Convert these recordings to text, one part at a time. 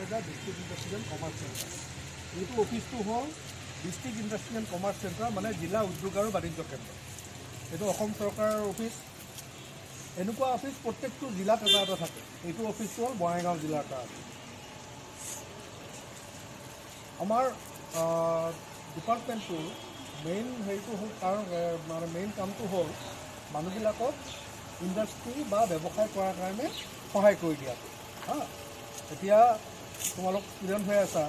Bongaigaon district industrial and commerce centre. এইটো অফিচটো হ'ল district industrial and commerce centre, মানে জিলা উদ্যোগ আৰু বাণিজ্য কেন্দ্ৰ। এইটো অসম চৰকাৰৰ অফিচ। এনেকুৱা অফিচ প্ৰত্যেকটো জিলাত এটা এটা থাকে। এইটো অফিচটো হ'ল বঙাইগাঁও জিলাৰ এটা আছে। আমাৰ ডিপাৰ্টমেণ্টটোৰ মেইন হেৰিটো হ'ল মানে মেইন কামটো হ'ল মানুহবিলাকক ইণ্ডাষ্ট্ৰি বা ব্যৱসায় কৰাৰ কাৰণে সহায় কৰি দিয়াটো। এতিয়া তোমালোক ষ্টুডেণ্ট হৈ আছা,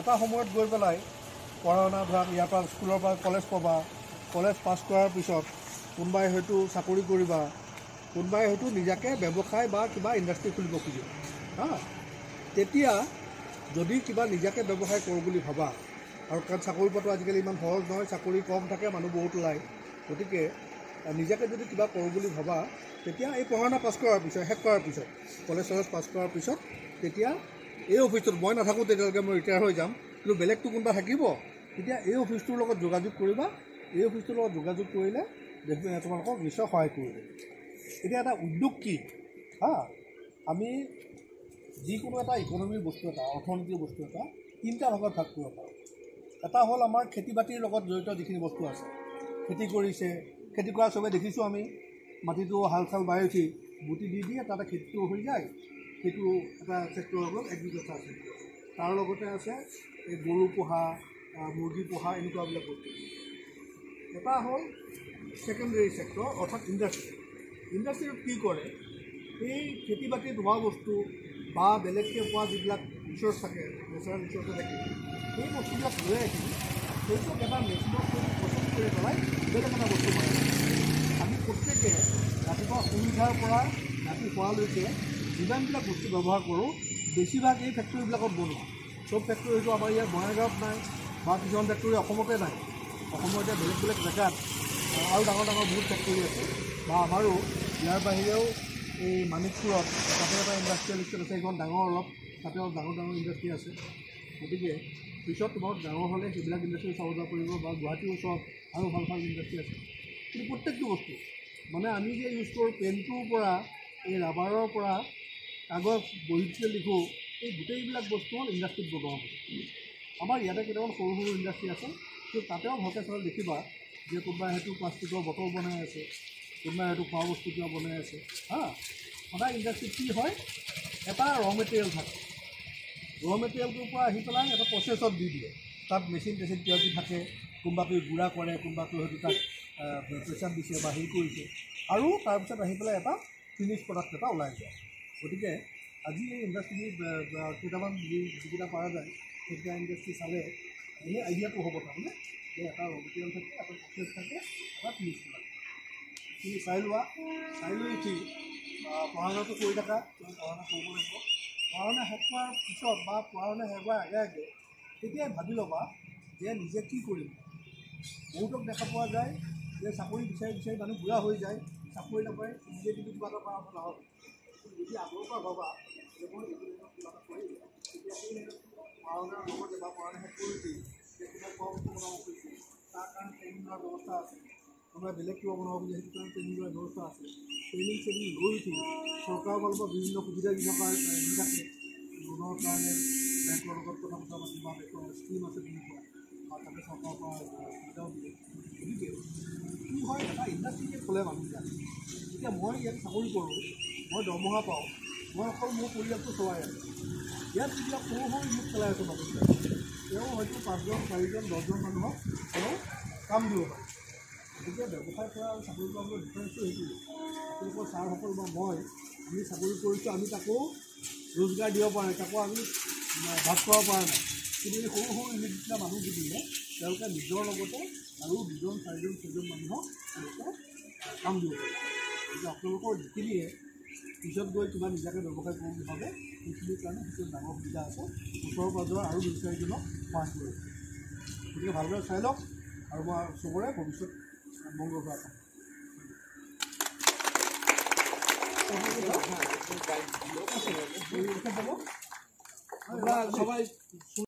এটা সময়ত গৈ পেলাই পঢ়া শুনা ধৰা ইয়াৰ পৰা স্কুলৰ পৰা কলেজ পাবা, কলেজ পাছ কৰাৰ পিছত কোনোবাই হয়তো চাকৰি কৰিবা, কোনোবাই হয়তো নিজাকৈ ব্যৱসায় বা কিবা ইণ্ডাষ্ট্ৰি খুলিব খুজিব। তেতিয়া যদি কিবা নিজাকৈ ব্যৱসায় কৰোঁ বুলি ভাবা, আৰু কাৰণ চাকৰি পোৱাটো আজিকালি ইমান সহজ নহয়, চাকৰি কম থাকে, মানুহ বহুত ওলায়, গতিকে নিজাকৈ যদি কিবা কৰোঁ বুলি ভাবা, তেতিয়া এই পঢ়া শুনা পাছ কৰাৰ পিছত শেষ কৰাৰ পিছত কলেজ চলেজ পাছ কৰাৰ পিছত তেতিয়া এই অফিচটোত মই নাথাকোঁ, তেতিয়ালৈকে মই ৰিটায়াৰ হৈ যাম, কিন্তু বেলেগটো কোনোবা থাকিব, তেতিয়া এই অফিচটোৰ লগত যোগাযোগ কৰিবা। এই অফিচটোৰ লগত যোগাযোগ কৰিলে তোমালোকক নিশ্চয় সহায় কৰিব। এতিয়া এটা উদ্যোগ কি? আমি যিকোনো এটা ইকনমিৰ বস্তু এটা, অৰ্থনীতিৰ বস্তু এটা তিনিটা ভাগত ভাগ কৰিব পাৰোঁ। এটা হ'ল আমাৰ খেতি বাতিৰ লগত জড়িত যিখিনি বস্তু আছে, খেতি কৰিছে, খেতি কৰা চবেই দেখিছোঁ আমি, মাটিটো হাল চাল বাই উঠি গুটি দি দিয়ে, তাতে খেতিটো হৈ যায়। সেইটো এটা ছেক্টৰ হ'ল এগ্ৰিকালচাৰ ছেক্টৰ। তাৰ লগতে আছে এই গৰু পোহা, মুৰ্গী পোহা, এনেকুৱাবিলাক বস্তু। এটা হ'ল ছেকেণ্ডেৰী ছেক্টৰ, অৰ্থাৎ ইণ্ডাষ্ট্ৰি। ইণ্ডাষ্ট্ৰিটোত কি কৰে, এই খেতি বাতিত হোৱা বস্তু বা বেলেগকৈ পোৱা যিবিলাক ৰিচোৰ্চ থাকে, নেচাৰেল ৰিচোৰ্চ থাকে, সেই বস্তুবিলাক লৈ আহি সেইটোক এটা মেচিনত প্ৰচেছ কৰি পেলাই বেলেগ এটা বস্তু বনাই। আমি প্ৰত্যেকে ৰাতিপুৱা শুই উঠাৰ পৰা ৰাতি শোৱালৈকে যিমানবিলাক বস্তু ব্যৱহাৰ কৰোঁ, বেছিভাগ এই ফেক্টৰীবিলাকত বনোৱা। চব ফেক্টৰী হয়তো আমাৰ ইয়াত বঙাইগাঁৱত নাই, বা কিছুমান ফেক্টৰী অসমতে নাই। অসমৰ এতিয়া বেলেগ বেলেগ জেগাত আৰু ডাঙৰ ডাঙৰ বহুত ফেক্টৰী আছে, বা আমাৰো ইয়াৰ বাহিৰেও এই মানিকপুৰত তাতে এটা ইণ্ডাষ্ট্ৰিয়েল ইষ্টেট আছে, এইখন ডাঙৰ অলপ, তাতেও ডাঙৰ ডাঙৰ ইণ্ডাষ্ট্ৰি আছে। গতিকে পিছত তোমাৰ ডাঙৰ হ'লে সেইবিলাক ইণ্ডাষ্ট্ৰি চাব যাব পাৰিব, বা গুৱাহাটীৰ ওচৰত আৰু ভাল ভাল ইণ্ডাষ্ট্ৰি আছে। কিন্তু প্ৰত্যেকটো বস্তু মানে আমি যে ইউজ কৰোঁ, পেনটোৰ পৰা এই ৰাবাৰৰ পৰা কাগজ, বহীত যে লিখোঁ, এই গোটেইবিলাক বস্তু হ'ল ইণ্ডাষ্ট্ৰিত বনোৱা বস্তু। আমাৰ ইয়াতে কেইটামান সৰু সৰু ইণ্ডাষ্ট্ৰি আছে, কিন্তু তাতেও ভালকৈ চালে দেখিবা যে কোনোবাই হয়তো প্লাষ্টিকৰ বটল বনাই আছে, কোনোবাই হয়তো খোৱা বস্তু কিবা বনাই আছে। সদায় ইণ্ডাষ্ট্ৰিত কি হয়, এটা ৰ মেটেৰিয়েল থাকে, ৰ মেটেৰিয়েলটোৰ পৰা আহি পেলাই এটা প্ৰচেছত দি দিয়ে। তাত মেচিন টেচিন কিবা কিবি থাকে, কোনোবাটোৱে গুড়া কৰে, কোনোবাটোৱে হয়তো তাক প্ৰেছাৰ দিছে বা হেৰি কৰিছে, আৰু তাৰপিছত আহি পেলাই এটা ফিনিছ প্ৰডাক্ট এটা ওলাই যায়। গতিকে আজি এই ইণ্ডাষ্ট্ৰি কেইটামান যিকেইটা পৰা যায়, সেইকেইটা ইণ্ডাষ্ট্ৰি চালে এনেই আইডিয়াটো হ'ব তাৰমানে যে এটা ৰ মেটেৰিয়েল থাকে, এটা প্ৰচেছ থাকে, এটা ফিনিছ প্ৰডাক্ট। তুমি চাই লোৱা, চাই লৈ উঠি পঢ়া শুনাটো কৰি থাকা, তুমি পঢ়া শুনা কৰিব লাগিব। পঢ়া শুনা শেষ কৰাৰ পিছত বা পঢ়া শুনা শেষ হোৱাৰ আগে আগে তেতিয়াই ভাবি ল'বা যে নিজে কি কৰিম। বহুতক দেখা পোৱা যায় যে চাকৰি বিচাৰি বিচাৰি মানুহ বুঢ়া হৈ যায়, চাকৰি নাপায়, নিজে যদি কিবা এটা কৰা নহ'ল। যদি আগৰ পৰা ভাবা যে মই কিবা এটা কৰিম, তেতিয়া সেই পঢ়া শুনাৰ লগতে বা পঢ়া শুনা শেষ কৰি উঠি যে কিবা খোৱা বস্তু বনাব খুজিছে, তাৰ কাৰণে ট্ৰেইনিং লোৱাৰ ব্যৱস্থা আছে। কোনোবাই বেলেগ কিবা বনাব বুলি সেইটো কাৰণে ট্ৰেইনিং লোৱাৰ ব্যৱস্থা আছে। ট্ৰেইনিং লৈ উঠি চৰকাৰৰ ফালৰ পৰা বিভিন্ন সুবিধা দি থাকে, লোনৰ কাৰণে বেংকৰ লগত কথা বতৰা পাতি বা বেংকৰ স্কীম আছে তেনেকুৱা, বা তাতে চৰকাৰৰ পৰা সুবিধাও দিয়ে। গতিকে কি হয়, এটা ইণ্ডাষ্ট্ৰিকে খোলে মানুহবিলাকে। এতিয়া মই ইয়াত চাকৰি কৰোঁ, মই দৰমহা পাওঁ, মই অকল মোৰ পৰিয়ালটো চলাই আছোঁ। ইয়াত যিবিলাক সৰু সৰু ইউনিট চলাই আছোঁ মানুহবিলাকে, তেওঁ হয়তো 5জন 4জন 10জন মানুহক তেওঁ কাম দিব পাৰে। গতিকে ব্যৱসায় কৰা আৰু চাকৰি কৰা মোৰ ডিফাৰেঞ্চটো সেইটোৱে। আপোনালোকৰ ছাৰসকল বা মই, আমি চাকৰি কৰিছোঁ, আমি তাকো ৰোজগাৰ দিব পৰা নাই, তাকো আমি ভাগ খোৱাব পৰা নাই। কিন্তু এই সৰু সৰু ইউনিটকেইটা মানুহ দিলে তেওঁলোকে নিজৰ লগতে আৰু 2জন 4জন 6জন মানুহক তেওঁলোকে কাম দিব পাৰে। গতিকে আপোনালোকৰ যিখিনিয়ে পিছত গৈ কিবা নিজাকৈ ব্যৱসায় কৰোঁ বুলি ভাবে, সেইখিনিৰ কাৰণে সেইটো ডাঙৰ সুবিধা আছে। ওচৰৰ পাজৰৰ আৰু 2-4জনক সহায় কৰিব। গতিকে ভালদৰে চাই লওক, আৰু মই চবৰে ভৱিষ্যত মংগল হোৱা সবাই